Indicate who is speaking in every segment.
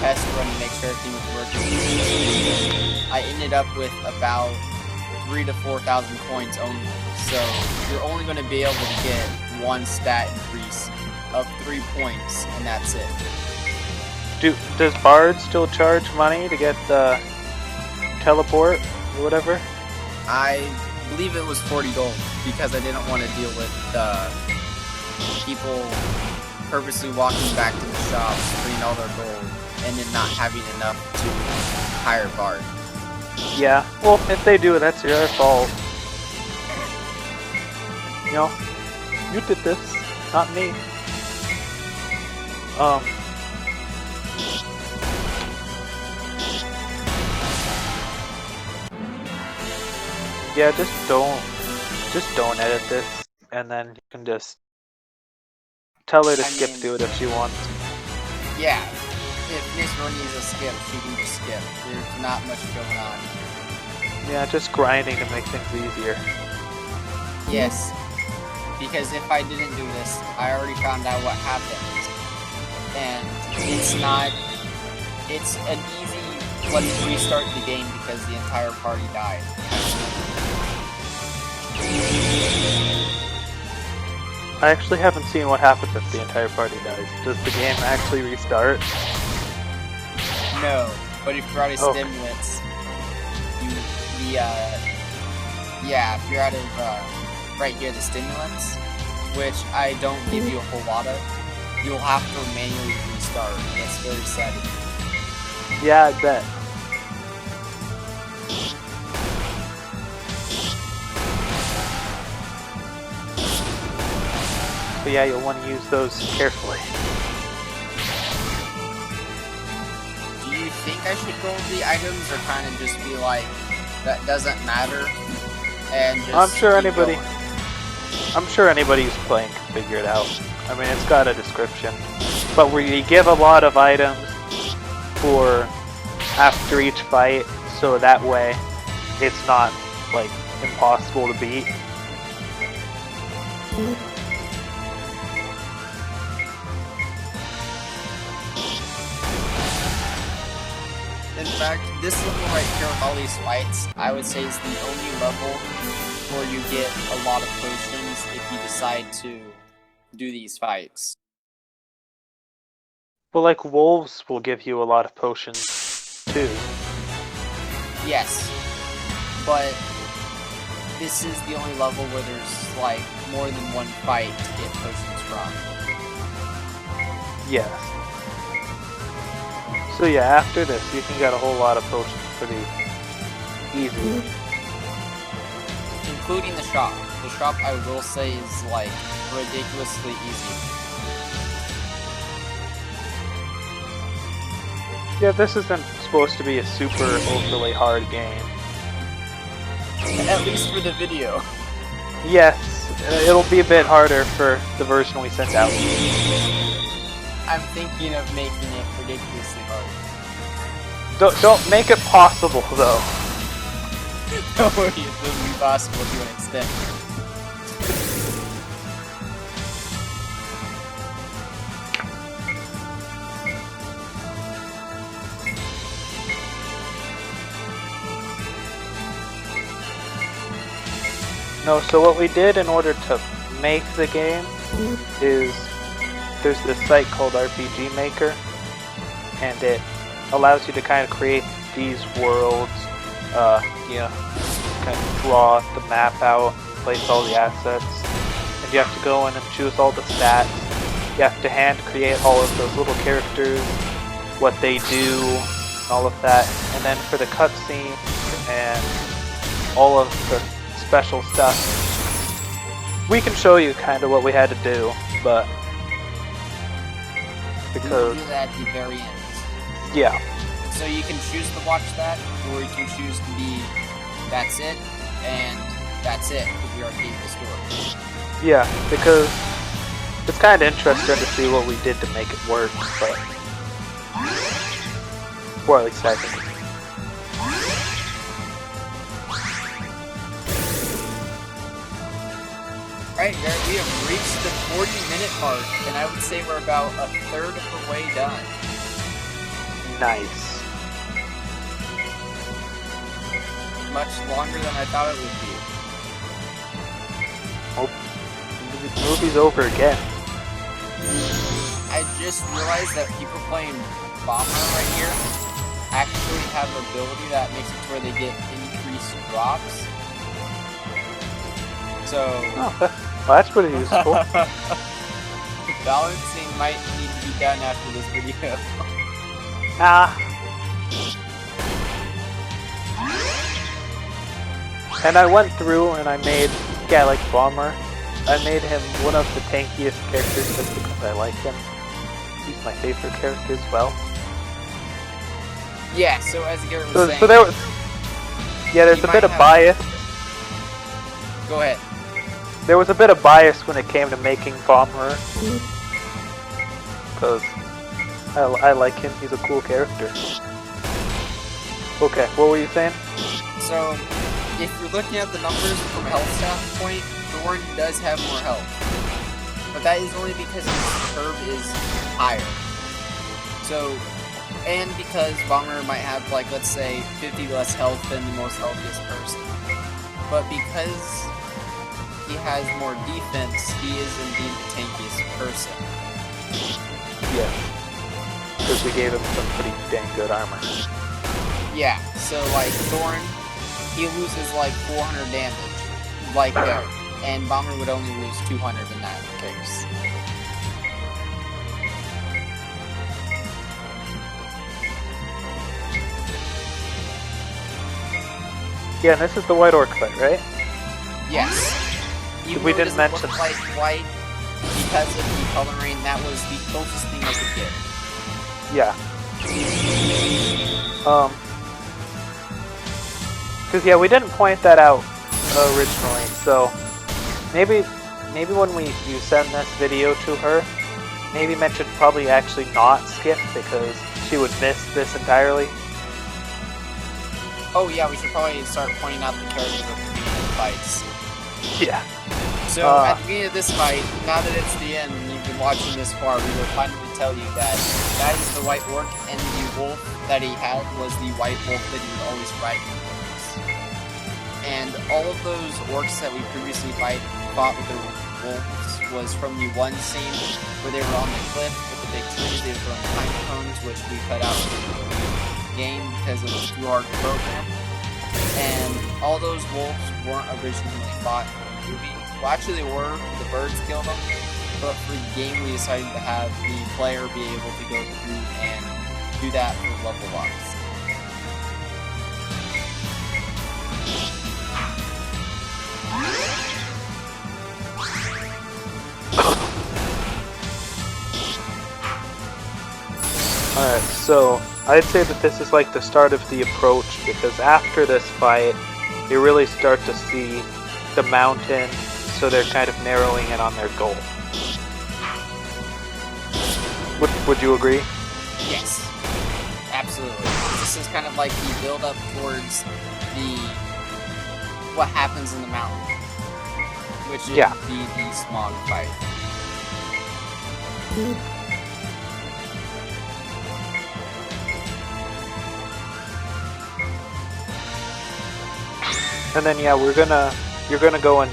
Speaker 1: test run to make sure everything was working, I ended up with about 3,000 to 4,000 coins only. So you're only going to be able to get one stat increase of 3 points, and that's it.
Speaker 2: Does Bard still charge money to get the teleport or whatever?
Speaker 1: I believe it was 40 gold because I didn't want to deal with people purposely walking back to the shops, putting all their gold, and then not having enough to hire Bard.
Speaker 2: Yeah, well, if they do, that's their fault. You know, you did this, not me. Yeah, just don't edit this, and then you can just tell her to skip through it if she wants.
Speaker 1: Yeah, if Miss Run needs a skip, she can just skip. There's not much going on.
Speaker 2: Yeah, just grinding to make things easier.
Speaker 1: Yes, because if I didn't do this, I already found out what happened. And it's an easy, let's restart the game because the entire party died.
Speaker 2: I actually haven't seen what happens if the entire party dies. Does the game actually restart?
Speaker 1: No, but if you're out of stimulants, if you're out of, right here, the stimulants, which I don't give you a whole lot of, you'll have to manually restart. That's very sad.
Speaker 2: Yeah, I bet. But yeah, you'll want to use those carefully.
Speaker 1: Do you think I should go over the items or kind of just be like, that doesn't matter? And just
Speaker 2: I'm sure anybody who's playing can figure it out. I mean, it's got a description. But where you give a lot of items for after each fight, so that way it's not like impossible to beat.
Speaker 1: In fact, this level right here with all these fights, I would say is the only level where you get a lot of potions if you decide to do these fights.
Speaker 2: Well, like wolves will give you a lot of potions too.
Speaker 1: Yes, but this is the only level where there's like more than one fight to get potions from.
Speaker 2: Yes. So yeah, after this, you can get a whole lot of potions pretty easy.
Speaker 1: Including the shop. The shop, I will say, is like ridiculously easy.
Speaker 2: Yeah, this isn't supposed to be a super overly hard game.
Speaker 1: At least for the video.
Speaker 2: Yes, it'll be a bit harder for the version we sent out.
Speaker 1: I'm thinking of making it ridiculously hard.
Speaker 2: Don't make it possible, though.
Speaker 1: No, it will be possible to an extent.
Speaker 2: No, so what we did in order to make the game is there's this site called RPG Maker, and it allows you to kind of create these worlds, kind of draw the map out, place all the assets, and you have to go in and choose all the stats. You have to hand create all of those little characters, what they do, all of that, and then for the cutscene and all of the special stuff, we can show you kind of what we had to do, but because
Speaker 1: we'll do that at the very end.
Speaker 2: Yeah.
Speaker 1: So you can choose to watch that, or you can choose to be that's it, and that's it, because we already gave the story.
Speaker 2: Yeah, because it's kind of interesting to see what we did to make it work, but or at least I think.
Speaker 1: Alright, Garrett, we have reached the 40-minute mark, and I would say we're about a third of the way done.
Speaker 2: Nice.
Speaker 1: Much longer than I thought it would be.
Speaker 2: Oh, the movie's over again.
Speaker 1: I just realized that people playing Bomber right here actually have an ability that makes it to where they get increased drops. So...
Speaker 2: Oh, well, that's pretty useful.
Speaker 1: Balancing might need to be done after this video.
Speaker 2: And I went through and I made a guy like Bomber. I made him one of the tankiest characters just because I like him. He's my favorite character as well.
Speaker 1: Yeah, so as Garrett was saying...
Speaker 2: So there was... Yeah, there's a bit of bias.
Speaker 1: Go ahead.
Speaker 2: There was a bit of bias when it came to making Bomber. Because I like him, he's a cool character. Okay, what were you saying?
Speaker 1: So, if you're looking at the numbers from a health standpoint, Thorn does have more health. But that is only because his curve is higher. So, and because Bomber might have, like, let's say, 50 less health than the most healthiest person. But because he has more defense, he is indeed the tankiest person.
Speaker 2: Yeah. Because we gave him some pretty dang good armor.
Speaker 1: Yeah, so like Thorn, he loses like 400 damage, like Garrett, and Bomber would only lose 200 in that case.
Speaker 2: Yeah, and this is the White Orc fight, right?
Speaker 1: Yes. Even
Speaker 2: We
Speaker 1: though it
Speaker 2: didn't
Speaker 1: doesn't
Speaker 2: mention
Speaker 1: look like white, because of the coloring, that was the closest thing I could get.
Speaker 2: Yeah. Because yeah, we didn't point that out originally, so maybe when you send this video to her, maybe mention probably actually not skip because she would miss this entirely.
Speaker 1: Oh yeah, we should probably start pointing out the characters at the beginning of the fights.
Speaker 2: Yeah.
Speaker 1: So at the beginning of this fight, now that it's the end and you've been watching this far, we will finally tell you that that is the White Orc, and the wolf that he had was the White Wolf that he would always ride with. And all of those orcs that we previously fought with the wolves was from the one scene where they were on the cliff with the big trees. They were throwing pine cones, which we cut out of the game because it was too hard to program. And all those wolves weren't originally fought in the movie. Well, actually they were. The birds killed them. But for the game, we decided to have the player be able to go through and do that for level ups.
Speaker 2: Alright, so I'd say that this is like the start of the approach because after this fight, you really start to see the mountain, so they're kind of narrowing in on their goal. Would you agree?
Speaker 1: Yes, absolutely. This is kind of like the build up towards what happens in the mountain, which is the Smaug fight.
Speaker 2: And then yeah, you're gonna go and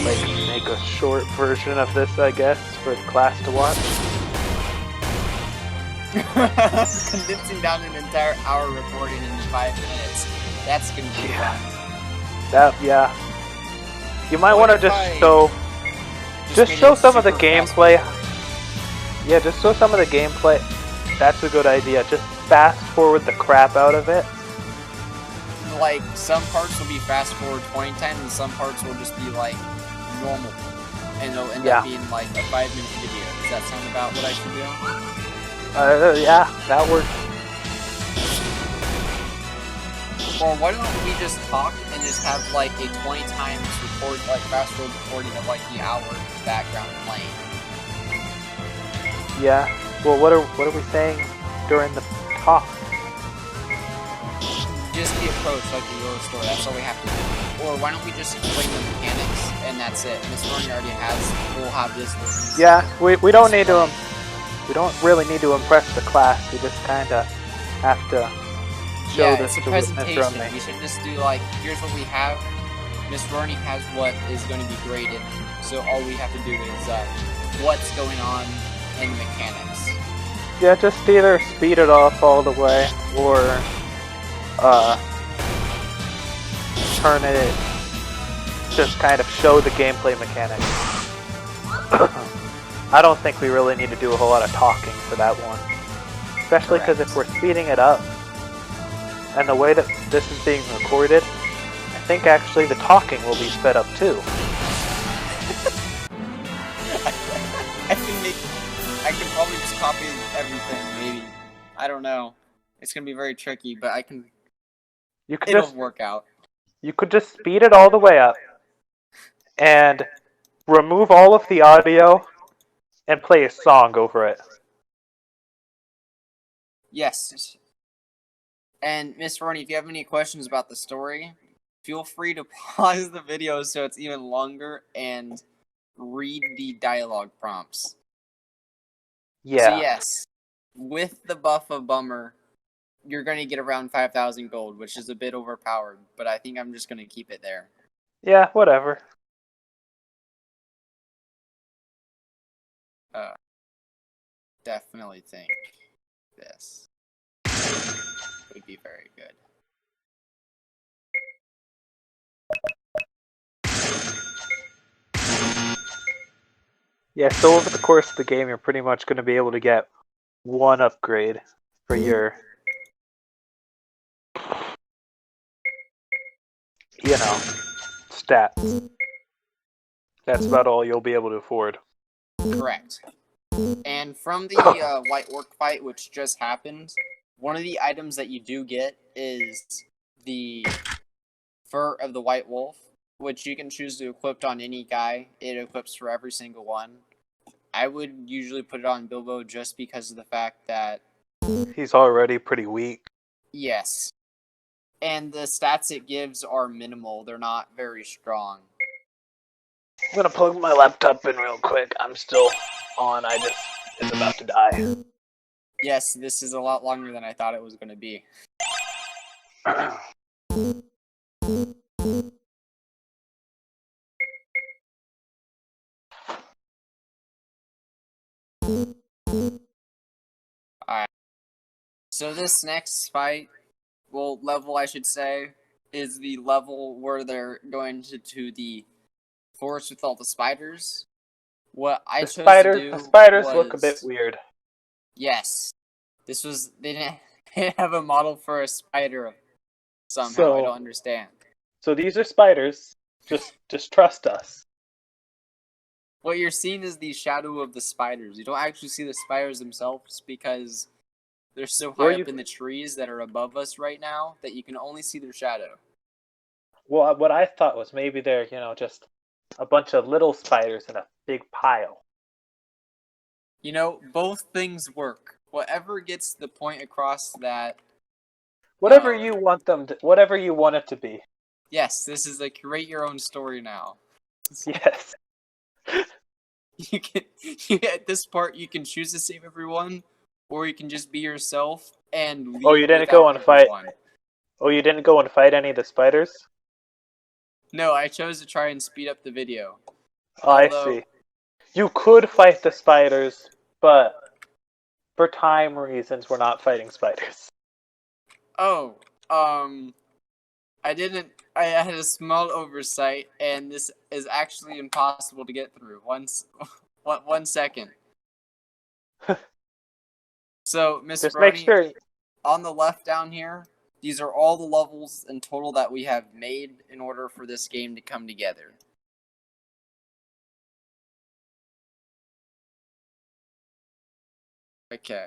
Speaker 2: like make a short version of this, I guess, for the class to watch.
Speaker 1: Condensing down an entire hour recording in 5 minutes. That's gonna be fun.
Speaker 2: Yeah. You might want to just show some of the gameplay. Yeah, just show some of the gameplay. That's a good idea. Just fast forward the crap out of it.
Speaker 1: Like, some parts will be fast forward 20 times and some parts will just be like normal. And it'll end up being like a 5-minute video. Does that sound about what I should do?
Speaker 2: Yeah, that works.
Speaker 1: Or why don't we just talk and just have like a 20 times record, like fast forward recording of like the hour in the background playing.
Speaker 2: Yeah. Well, what are we saying during the talk?
Speaker 1: Just the approach, like the Euro story. That's all we have to do. Or why don't we just explain the mechanics and that's it? Miss Thorny already has. We'll have this version.
Speaker 2: Yeah, we don't need to. We don't really need to impress the class. We just kind of have to show
Speaker 1: Yeah,
Speaker 2: this
Speaker 1: it's a
Speaker 2: to Miss
Speaker 1: presentation.
Speaker 2: Romney.
Speaker 1: We should just do like, here's what we have. Miss Rooney has what is going to be graded. So all we have to do is what's going on in the mechanics.
Speaker 2: Yeah, just either speed it up all the way or turn it, just kind of show the gameplay mechanics. I don't think we really need to do a whole lot of talking for that one. Especially because if we're speeding it up, and the way that this is being recorded, I think actually the talking will be sped up too.
Speaker 1: I can probably just copy everything, maybe. I don't know. It's gonna be very tricky, but it'll work out.
Speaker 2: You could just speed it all the way up, and remove all of the audio, and play a song over it.
Speaker 1: Yes. And Miss Ronnie, if you have any questions about the story, feel free to pause the video so it's even longer and read the dialogue prompts.
Speaker 2: Yeah.
Speaker 1: So yes, with the buff of Bummer, you're going to get around 5,000 gold, which is a bit overpowered, but I think I'm just going to keep it there.
Speaker 2: Yeah, whatever.
Speaker 1: Definitely think this would be very good.
Speaker 2: Yeah, so over the course of the game, you're pretty much going to be able to get one upgrade for your, stats. That's about all you'll be able to afford.
Speaker 1: Correct. And from the White Orc fight, which just happened, one of the items that you do get is the Fur of the White Wolf, which you can choose to equip on any guy. It equips for every single one. I would usually put it on Bilbo just because of the fact that
Speaker 2: he's already pretty weak.
Speaker 1: Yes. And the stats it gives are minimal. They're not very strong.
Speaker 2: I'm gonna plug my laptop in real quick. I'm still on. It's about to die.
Speaker 1: Yes, this is a lot longer than I thought it was going to be. Alright. So this next fight, well, level I should say, is the level where they're going to the forest with all the spiders. What I chose to do
Speaker 2: the spiders
Speaker 1: was,
Speaker 2: look a bit weird.
Speaker 1: Yes. They didn't have a model for a spider somehow. I don't understand.
Speaker 2: So these are spiders. Just trust us.
Speaker 1: What you're seeing is the shadow of the spiders. You don't actually see the spiders themselves because they're so high up in the trees that are above us right now that you can only see their shadow.
Speaker 2: Well, what I thought was maybe they're, just a bunch of little spiders in a big pile.
Speaker 1: Both things work. Whatever gets the point across that...
Speaker 2: Whatever you want it to be.
Speaker 1: Yes, this is a create your own story now.
Speaker 2: Yes.
Speaker 1: At this part, you can choose to save everyone, or you can just be yourself and leave.
Speaker 2: Oh, you didn't go and fight. Oh, you didn't go and fight any of the spiders?
Speaker 1: No, I chose to try and speed up the video.
Speaker 2: Oh, I see. You could fight the spiders, but for time reasons, we're not fighting spiders.
Speaker 1: Oh, I didn't. I had a small oversight, and this is actually impossible to get through. One second. So, Miss Brony, on the left down here, these are all the levels in total that we have made in order for this game to come together. Okay.